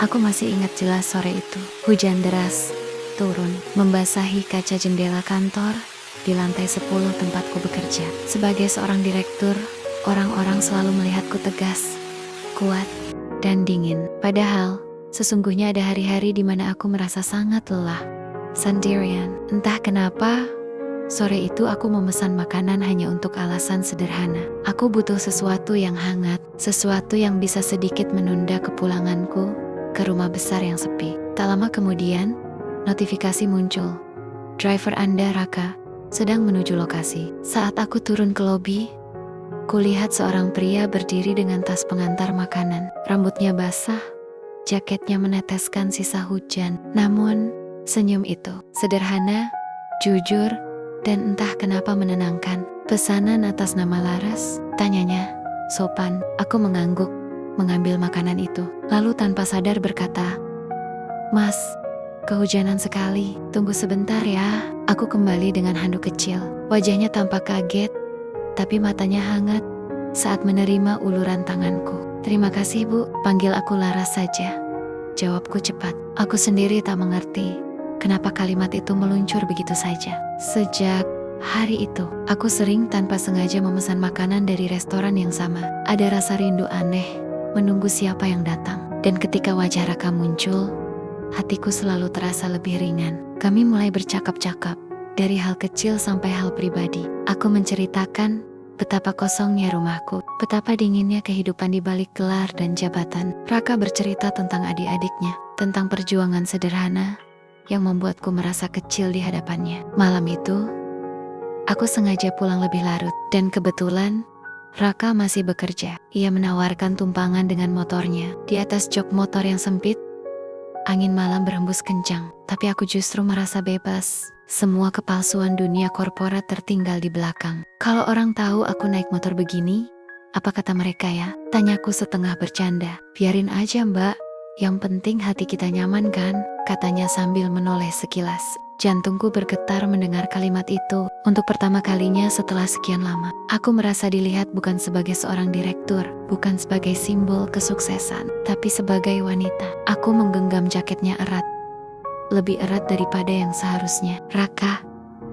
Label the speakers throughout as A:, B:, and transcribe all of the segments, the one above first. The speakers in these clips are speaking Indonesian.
A: Aku masih ingat jelas sore itu. Hujan deras turun, membasahi kaca jendela kantor di lantai 10 tempatku bekerja. Sebagai seorang direktur, orang-orang selalu melihatku tegas, kuat, dan dingin. Padahal, sesungguhnya ada hari-hari di mana aku merasa sangat lelah, sendirian. Entah kenapa, sore itu aku memesan makanan hanya untuk alasan sederhana. Aku butuh sesuatu yang hangat, sesuatu yang bisa sedikit menunda kepulanganku ke rumah besar yang sepi. Tak lama kemudian, notifikasi muncul. Driver Anda, Raka, sedang menuju lokasi. Saat aku turun ke lobi, kulihat seorang pria berdiri dengan tas pengantar makanan. Rambutnya basah, jaketnya meneteskan sisa hujan. Namun, senyum itu sederhana, jujur, dan entah kenapa menenangkan. Pesanan atas nama Laras, tanyanya. Sopan, aku mengangguk, mengambil makanan itu. Lalu tanpa sadar berkata, "Mas, kehujanan sekali, tunggu sebentar ya." Aku kembali dengan handuk kecil. Wajahnya tampak kaget, tapi matanya hangat saat menerima uluran tanganku. "Terima kasih, Bu, panggil aku Laras saja," jawabku cepat. Aku sendiri tak mengerti kenapa kalimat itu meluncur begitu saja. Sejak hari itu, aku sering tanpa sengaja memesan makanan dari restoran yang sama. Ada rasa rindu aneh, menunggu siapa yang datang. Dan ketika wajah Raka muncul, hatiku selalu terasa lebih ringan. Kami mulai bercakap-cakap, dari hal kecil sampai hal pribadi. Aku menceritakan betapa kosongnya rumahku, betapa dinginnya kehidupan di balik gelar dan jabatan. Raka bercerita tentang adik-adiknya, tentang perjuangan sederhana yang membuatku merasa kecil di hadapannya. Malam itu, aku sengaja pulang lebih larut, dan kebetulan Raka masih bekerja. Ia menawarkan tumpangan dengan motornya. Di atas jok motor yang sempit, angin malam berhembus kencang, tapi aku justru merasa bebas. Semua kepalsuan dunia korporat tertinggal di belakang. "Kalau orang tahu aku naik motor begini, apa kata mereka ya?" Tanyaku setengah bercanda. "Biarin aja, Mbak. Yang penting hati kita nyaman kan?" katanya sambil menoleh sekilas. Jantungku bergetar mendengar kalimat itu. Untuk pertama kalinya setelah sekian lama, aku merasa dilihat bukan sebagai seorang direktur, bukan sebagai simbol kesuksesan, tapi sebagai wanita. Aku menggenggam jaketnya erat, lebih erat daripada yang seharusnya. "Raka,"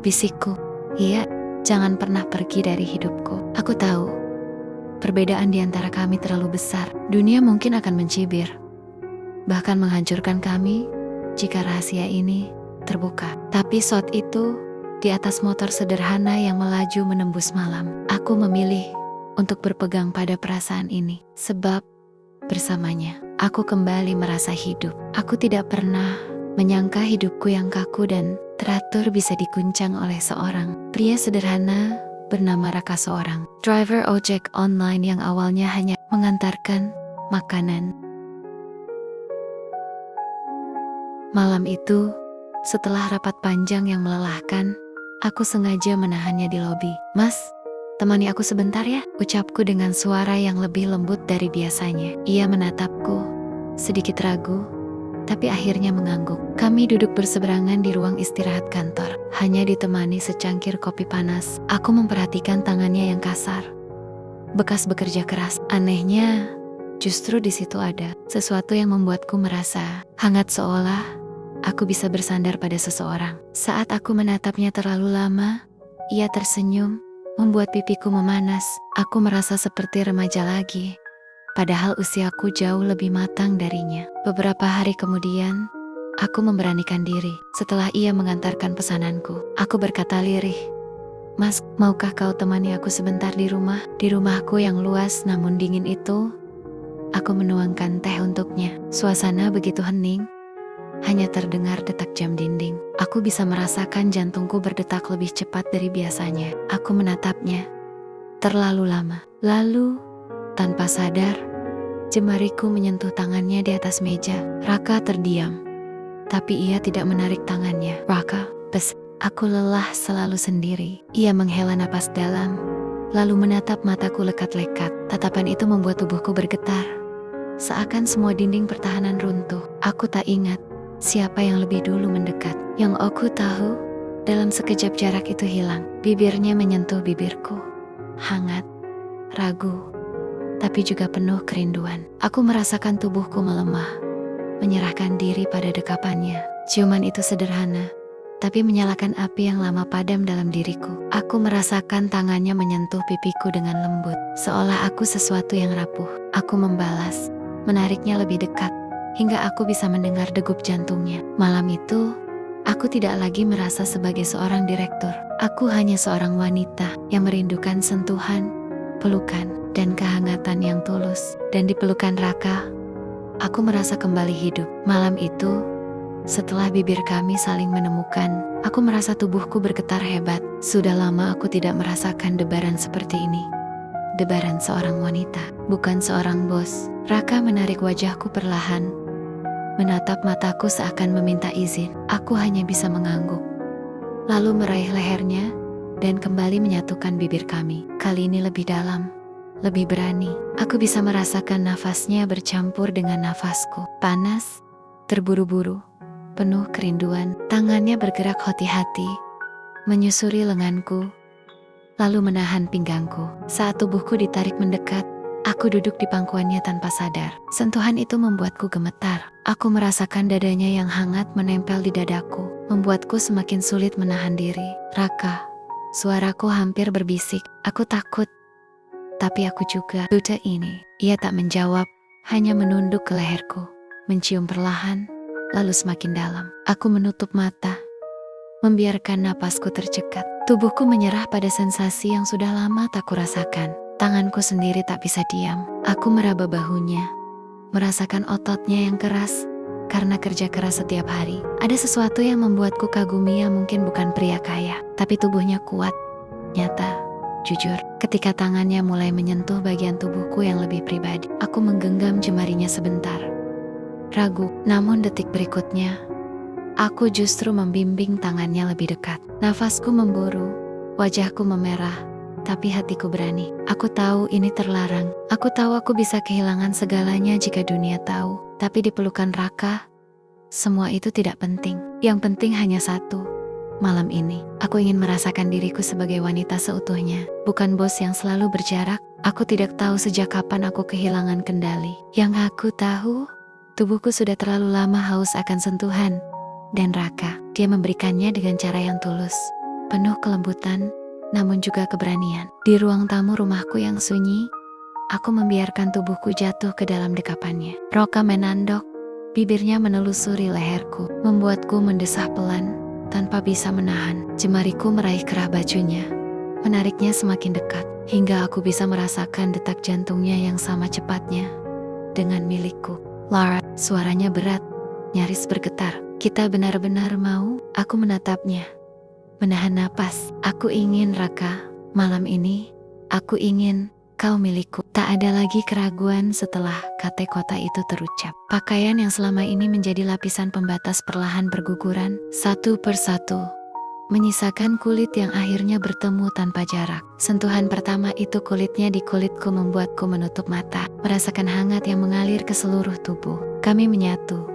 A: bisikku. "Iya, jangan pernah pergi dari hidupku. Aku tahu, perbedaan di antara kami terlalu besar. Dunia mungkin akan mencibir, bahkan menghancurkan kami jika rahasia ini terbuka. Tapi saat itu, di atas motor sederhana yang melaju menembus malam, aku memilih untuk berpegang pada perasaan ini. Sebab bersamanya, aku kembali merasa hidup. Aku tidak pernah menyangka hidupku yang kaku dan teratur bisa diguncang oleh seorang pria sederhana bernama Raka, seorang driver ojek online yang awalnya hanya mengantarkan makanan. Malam itu, setelah rapat panjang yang melelahkan, aku sengaja menahannya di lobi. "Mas, temani aku sebentar ya," ucapku dengan suara yang lebih lembut dari biasanya. Ia menatapku, sedikit ragu, tapi akhirnya mengangguk. Kami duduk berseberangan di ruang istirahat kantor, hanya ditemani secangkir kopi panas. Aku memperhatikan tangannya yang kasar, bekas bekerja keras. Anehnya, justru di situ ada sesuatu yang membuatku merasa hangat, seolah aku bisa bersandar pada seseorang. Saat aku menatapnya terlalu lama, ia tersenyum, membuat pipiku memanas. Aku merasa seperti remaja lagi, padahal usiaku jauh lebih matang darinya. Beberapa hari kemudian, aku memberanikan diri. Setelah ia mengantarkan pesananku, aku berkata lirih, "Mas, maukah kau temani aku sebentar di rumah?" Di rumahku yang luas namun dingin itu, aku menuangkan teh untuknya. Suasana begitu hening, hanya terdengar detak jam dinding. Aku bisa merasakan jantungku berdetak lebih cepat dari biasanya. Aku menatapnya terlalu lama. Lalu, tanpa sadar, jemariku menyentuh tangannya di atas meja. Raka terdiam, tapi ia tidak menarik tangannya. "Raka, aku lelah selalu sendiri." Ia menghela napas dalam, lalu menatap mataku lekat-lekat. Tatapan itu membuat tubuhku bergetar, seakan semua dinding pertahanan runtuh. Aku tak ingat siapa yang lebih dulu mendekat. Yang aku tahu, dalam sekejap jarak itu hilang. Bibirnya menyentuh bibirku, hangat, ragu, tapi juga penuh kerinduan. Aku merasakan tubuhku melemah, menyerahkan diri pada dekapannya. Ciuman itu sederhana, tapi menyalakan api yang lama padam dalam diriku. Aku merasakan tangannya menyentuh pipiku dengan lembut, seolah aku sesuatu yang rapuh. Aku membalas, menariknya lebih dekat, hingga aku bisa mendengar degup jantungnya. Malam itu, aku tidak lagi merasa sebagai seorang direktur. Aku hanya seorang wanita yang merindukan sentuhan, pelukan, dan kehangatan yang tulus. Dan di pelukan Raka, aku merasa kembali hidup. Malam itu, setelah bibir kami saling menemukan, aku merasa tubuhku bergetar hebat. Sudah lama aku tidak merasakan debaran seperti ini. Debaran seorang wanita, bukan seorang bos. Raka menarik wajahku perlahan, menatap mataku seakan meminta izin. Aku hanya bisa mengangguk, lalu meraih lehernya dan kembali menyatukan bibir kami. Kali ini lebih dalam, lebih berani. Aku bisa merasakan nafasnya bercampur dengan nafasku. Panas, terburu-buru, penuh kerinduan. Tangannya bergerak hati-hati, menyusuri lenganku, lalu menahan pinggangku. Saat tubuhku ditarik mendekat, aku duduk di pangkuannya tanpa sadar. Sentuhan itu membuatku gemetar. Aku merasakan dadanya yang hangat menempel di dadaku, membuatku semakin sulit menahan diri. Raka, suaraku hampir berbisik. Aku takut, tapi aku juga buta ini. Ia tak menjawab, hanya menunduk ke leherku, mencium perlahan, lalu semakin dalam. Aku menutup mata, membiarkan napasku tercekat. Tubuhku menyerah pada sensasi yang sudah lama tak kurasakan. Tanganku sendiri tak bisa diam. Aku meraba bahunya, merasakan ototnya yang keras karena kerja keras setiap hari. Ada sesuatu yang membuatku kagumi yang mungkin bukan pria kaya, tapi tubuhnya kuat, nyata, jujur. Ketika tangannya mulai menyentuh bagian tubuhku yang lebih pribadi, aku menggenggam jemarinya sebentar. Ragu, namun detik berikutnya, aku justru membimbing tangannya lebih dekat. Nafasku memburu, wajahku memerah, tapi hatiku berani. Aku tahu ini terlarang. Aku tahu aku bisa kehilangan segalanya jika dunia tahu. Tapi di pelukan Raka, semua itu tidak penting. Yang penting hanya satu. Malam ini, aku ingin merasakan diriku sebagai wanita seutuhnya. Bukan bos yang selalu berjarak. Aku tidak tahu sejak kapan aku kehilangan kendali. Yang aku tahu, tubuhku sudah terlalu lama haus akan sentuhan. Dan Raka, dia memberikannya dengan cara yang tulus, penuh kelembutan, namun juga keberanian. Di ruang tamu rumahku yang sunyi, aku membiarkan tubuhku jatuh ke dalam dekapannya. Raka menandok, bibirnya menelusuri leherku, membuatku mendesah pelan, tanpa bisa menahan. Jemariku meraih kerah bajunya, menariknya semakin dekat, hingga aku bisa merasakan detak jantungnya yang sama cepatnya dengan milikku. Lara, suaranya berat, nyaris bergetar. Kita benar-benar mau? Aku menatapnya, menahan napas. Aku ingin Raka, malam ini, aku ingin kau milikku. Tak ada lagi keraguan setelah kata-kata itu terucap. Pakaian yang selama ini menjadi lapisan pembatas perlahan berguguran, satu persatu, menyisakan kulit yang akhirnya bertemu tanpa jarak. Sentuhan pertama itu kulitnya di kulitku membuatku menutup mata, merasakan hangat yang mengalir ke seluruh tubuh. Kami menyatu,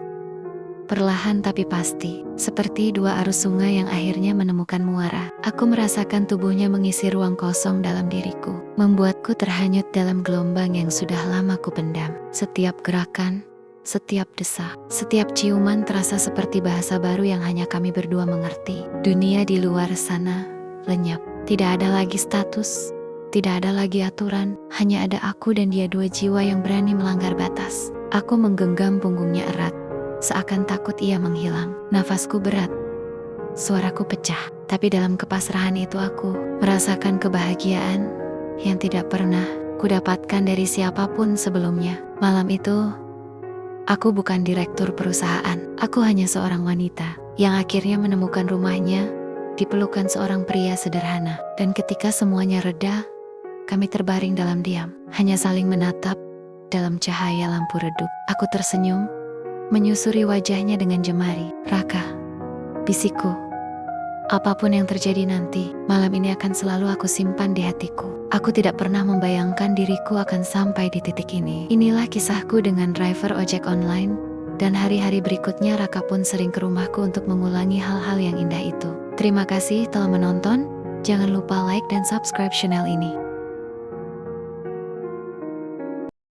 A: perlahan tapi pasti, seperti dua arus sungai yang akhirnya menemukan muara. Aku merasakan tubuhnya mengisi ruang kosong dalam diriku, membuatku terhanyut dalam gelombang yang sudah lama kupendam. Setiap gerakan, setiap desah, setiap ciuman terasa seperti bahasa baru yang hanya kami berdua mengerti. Dunia di luar sana lenyap. Tidak ada lagi status, tidak ada lagi aturan, hanya ada aku dan dia, dua jiwa yang berani melanggar batas. Aku menggenggam punggungnya erat, seakan takut ia menghilang. Nafasku berat, suaraku pecah, tapi dalam kepasrahan itu aku merasakan kebahagiaan yang tidak pernah kudapatkan dari siapapun sebelumnya. Malam itu, aku bukan direktur perusahaan. Aku hanya seorang wanita yang akhirnya menemukan rumahnya di pelukan seorang pria sederhana. Dan ketika semuanya reda, kami terbaring dalam diam, hanya saling menatap dalam cahaya lampu redup. Aku tersenyum, menyusuri wajahnya dengan jemari. Raka, bisikku, apapun yang terjadi nanti, malam ini akan selalu aku simpan di hatiku. Aku tidak pernah membayangkan diriku akan sampai di titik ini. Inilah kisahku dengan driver ojek online, dan hari-hari berikutnya Raka pun sering ke rumahku untuk mengulangi hal-hal yang indah itu. Terima kasih telah menonton, jangan lupa like dan subscribe channel ini.